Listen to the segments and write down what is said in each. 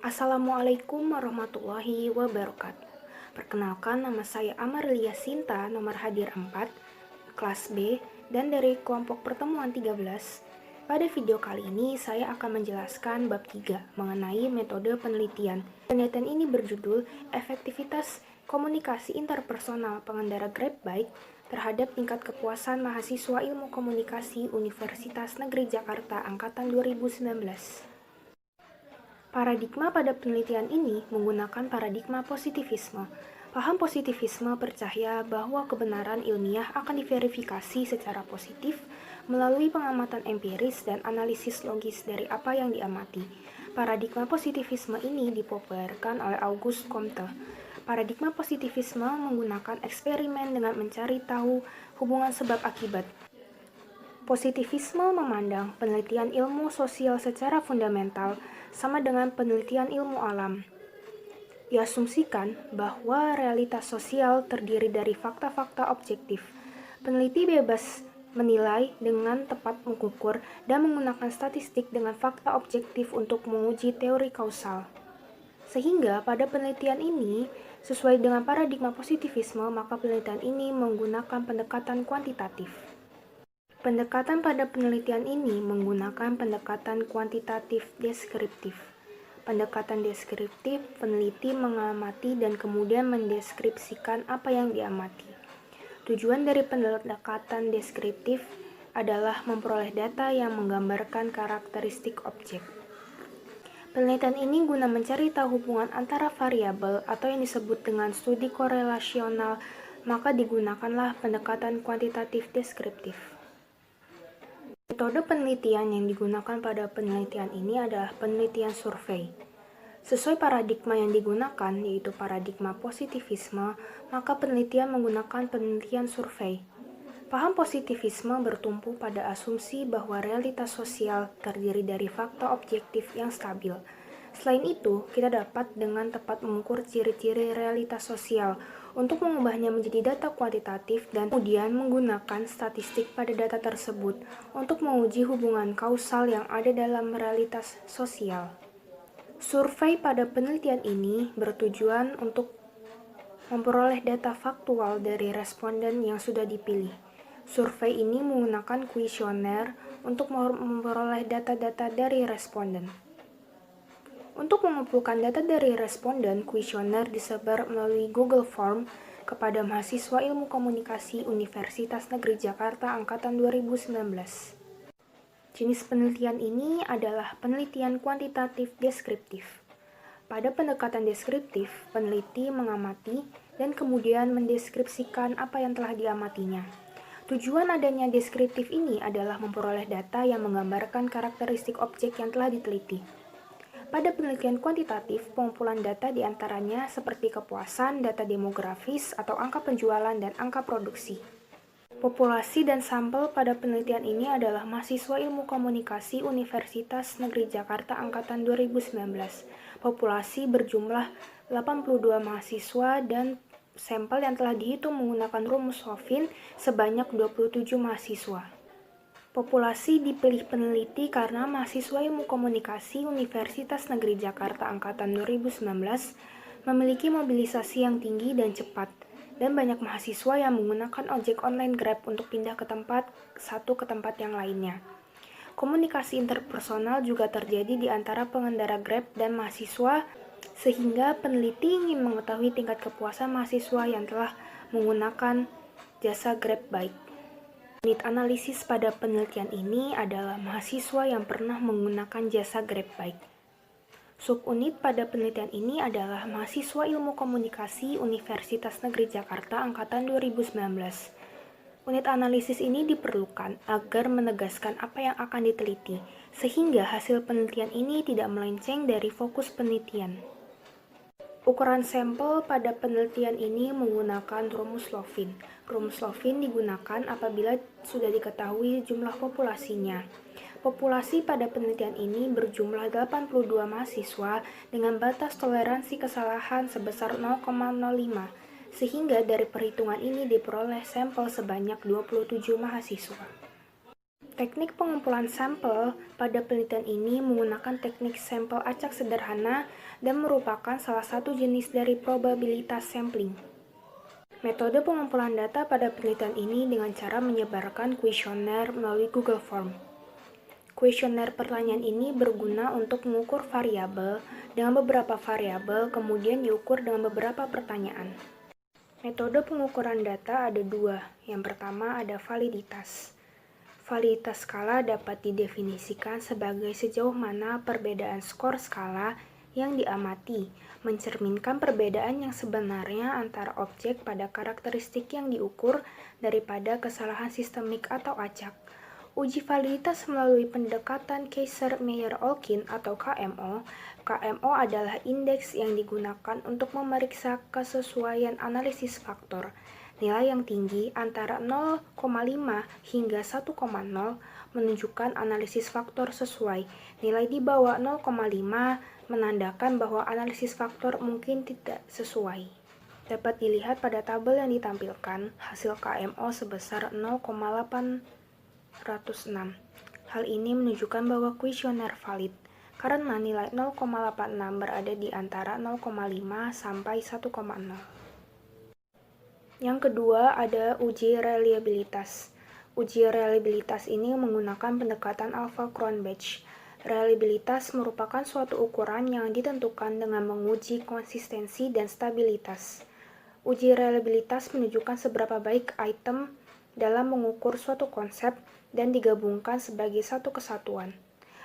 Assalamualaikum warahmatullahi wabarakatuh. Perkenalkan, nama saya Amarelia Sinta, nomor hadir 4, kelas B, dan dari kelompok pertemuan 13. Pada video kali ini, saya akan menjelaskan bab 3 mengenai metode penelitian. Penelitian ini berjudul Efektivitas Komunikasi Interpersonal Pengendara Grab Bike terhadap tingkat kepuasan mahasiswa Ilmu Komunikasi Universitas Negeri Jakarta Angkatan 2019. Paradigma pada penelitian ini menggunakan paradigma positivisme. Paham positivisme percaya bahwa kebenaran ilmiah akan diverifikasi secara positif melalui pengamatan empiris dan analisis logis dari apa yang diamati. Paradigma positivisme ini dipopulerkan oleh Auguste Comte. Paradigma positivisme menggunakan eksperimen dengan mencari tahu hubungan sebab akibat. Positivisme memandang penelitian ilmu sosial secara fundamental sama dengan penelitian ilmu alam. Diasumsikan bahwa realitas sosial terdiri dari fakta-fakta objektif. Peneliti bebas menilai dengan tepat mengukur dan menggunakan statistik dengan fakta objektif untuk menguji teori kausal. Sehingga pada penelitian ini, sesuai dengan paradigma positivisme, maka penelitian ini menggunakan pendekatan kuantitatif. Pendekatan pada penelitian ini menggunakan pendekatan kuantitatif deskriptif. Pendekatan deskriptif, peneliti mengamati dan kemudian mendeskripsikan apa yang diamati. Tujuan dari pendekatan deskriptif adalah memperoleh data yang menggambarkan karakteristik objek. Penelitian ini guna mencari tahu hubungan antara variabel atau yang disebut dengan studi korelasional, maka digunakanlah pendekatan kuantitatif deskriptif. Metode penelitian yang digunakan pada penelitian ini adalah penelitian survei. Sesuai paradigma yang digunakan, yaitu paradigma positivisme, maka penelitian menggunakan penelitian survei. Paham positivisme bertumpu pada asumsi bahwa realitas sosial terdiri dari fakta objektif yang stabil. Selain itu, kita dapat dengan tepat mengukur ciri-ciri realitas sosial untuk mengubahnya menjadi data kuantitatif dan kemudian menggunakan statistik pada data tersebut untuk menguji hubungan kausal yang ada dalam realitas sosial. Survei pada penelitian ini bertujuan untuk memperoleh data faktual dari responden yang sudah dipilih. Survei ini menggunakan kuesioner untuk memperoleh data-data dari responden. Untuk mengumpulkan data dari responden, kuesioner disebar melalui Google Form kepada mahasiswa Ilmu Komunikasi Universitas Negeri Jakarta Angkatan 2019. Jenis penelitian ini adalah penelitian kuantitatif deskriptif. Pada pendekatan deskriptif, peneliti mengamati dan kemudian mendeskripsikan apa yang telah diamatinya. Tujuan adanya deskriptif ini adalah memperoleh data yang menggambarkan karakteristik objek yang telah diteliti. Pada penelitian kuantitatif, pengumpulan data diantaranya seperti kepuasan, data demografis, atau angka penjualan dan angka produksi. Populasi dan sampel pada penelitian ini adalah mahasiswa Ilmu Komunikasi Universitas Negeri Jakarta Angkatan 2019. Populasi berjumlah 82 mahasiswa dan sampel yang telah dihitung menggunakan rumus Hoffin sebanyak 27 mahasiswa. Populasi dipilih peneliti karena mahasiswa Ilmu Komunikasi Universitas Negeri Jakarta Angkatan 2019 memiliki mobilisasi yang tinggi dan cepat, dan banyak mahasiswa yang menggunakan ojek online Grab untuk pindah ke tempat satu ke tempat yang lainnya. Komunikasi interpersonal juga terjadi di antara pengendara Grab dan mahasiswa, sehingga peneliti ingin mengetahui tingkat kepuasan mahasiswa yang telah menggunakan jasa Grab Bike. Unit analisis pada penelitian ini adalah mahasiswa yang pernah menggunakan jasa Grab Bike. Subunit pada penelitian ini adalah mahasiswa Ilmu Komunikasi Universitas Negeri Jakarta Angkatan 2019. Unit analisis ini diperlukan agar menegaskan apa yang akan diteliti, sehingga hasil penelitian ini tidak melenceng dari fokus penelitian. Ukuran sampel pada penelitian ini menggunakan rumus Loffin. Rumus Loffin digunakan apabila sudah diketahui jumlah populasinya. Populasi pada penelitian ini berjumlah 82 mahasiswa dengan batas toleransi kesalahan sebesar 0,05, sehingga dari perhitungan ini diperoleh sampel sebanyak 27 mahasiswa. Teknik pengumpulan sampel pada penelitian ini menggunakan teknik sampel acak sederhana dan merupakan salah satu jenis dari probabilitas sampling. Metode pengumpulan data pada penelitian ini dengan cara menyebarkan kuesioner melalui Google Form. Kuesioner pertanyaan ini berguna untuk mengukur variabel dengan beberapa variabel, kemudian diukur dengan beberapa pertanyaan. Metode pengukuran data ada dua. Yang pertama ada validitas. Validitas skala dapat didefinisikan sebagai sejauh mana perbedaan skor skala yang diamati mencerminkan perbedaan yang sebenarnya antara objek pada karakteristik yang diukur daripada kesalahan sistemik atau acak. Uji validitas melalui pendekatan Kaiser-Meyer-Olkin atau KMO. KMO adalah indeks yang digunakan untuk memeriksa kesesuaian analisis faktor. Nilai yang tinggi antara 0,5 hingga 1,0 menunjukkan analisis faktor sesuai. Nilai di bawah 0,5 menandakan bahwa analisis faktor mungkin tidak sesuai. Dapat dilihat pada tabel yang ditampilkan, hasil KMO sebesar 0,806. Hal ini menunjukkan bahwa kuesioner valid, karena nilai 0,86 berada di antara 0,5 sampai 1,0. Yang kedua ada uji reliabilitas. Uji reliabilitas ini menggunakan pendekatan Alpha-Cronbach. Reliabilitas merupakan suatu ukuran yang ditentukan dengan menguji konsistensi dan stabilitas. Uji reliabilitas menunjukkan seberapa baik item dalam mengukur suatu konsep dan digabungkan sebagai satu kesatuan.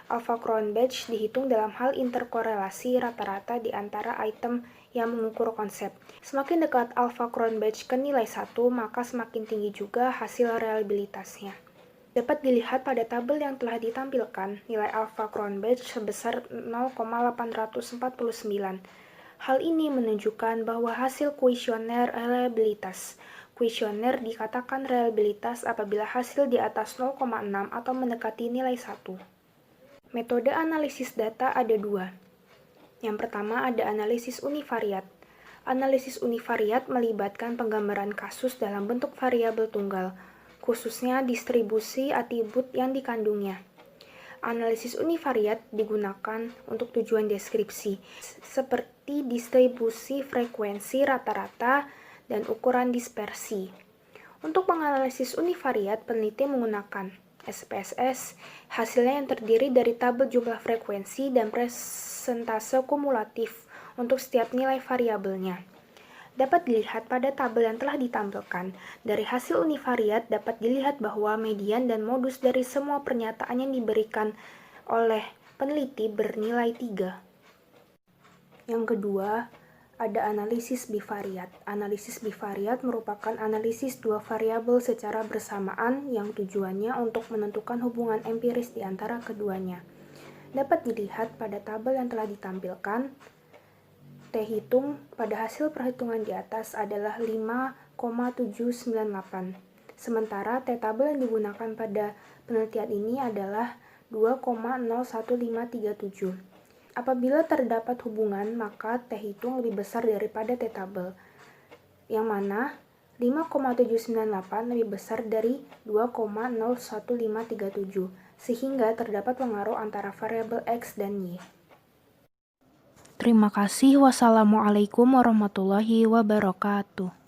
Alpha-Cronbach dihitung dalam hal interkorelasi rata-rata di antara item yang mengukur konsep. Semakin dekat Alpha-Cronbach ke nilai 1, maka semakin tinggi juga hasil reliabilitasnya. Dapat dilihat pada tabel yang telah ditampilkan, nilai Alpha-Cronbach sebesar 0,849. Hal ini menunjukkan bahwa hasil kuesioner reliabilitas. Kuesioner dikatakan reliabilitas apabila hasil di atas 0,6 atau mendekati nilai 1. Metode analisis data ada dua. Yang pertama ada analisis univariat. Analisis univariat melibatkan penggambaran kasus dalam bentuk variabel tunggal, khususnya distribusi atribut yang dikandungnya. Analisis univariat digunakan untuk tujuan deskripsi, seperti distribusi frekuensi rata-rata dan ukuran dispersi. Untuk menganalisis univariat, peneliti menggunakan SPSS, hasilnya yang terdiri dari tabel jumlah frekuensi dan persentase kumulatif untuk setiap nilai variabelnya. Dapat dilihat pada tabel yang telah ditampilkan. Dari hasil univariat dapat dilihat bahwa median dan modus dari semua pernyataan yang diberikan oleh peneliti bernilai 3. Yang kedua, ada analisis bivariat. Analisis bivariat merupakan analisis dua variabel secara bersamaan yang tujuannya untuk menentukan hubungan empiris di antara keduanya. Dapat dilihat pada tabel yang telah ditampilkan. T hitung pada hasil perhitungan di atas adalah 5,798. Sementara T tabel yang digunakan pada penelitian ini adalah 2,01537. Apabila terdapat hubungan, maka T hitung lebih besar daripada T tabel, yang mana 5,798 lebih besar dari 2,01537, sehingga terdapat pengaruh antara variabel X dan Y. Terima kasih. Wassalamualaikum warahmatullahi wabarakatuh.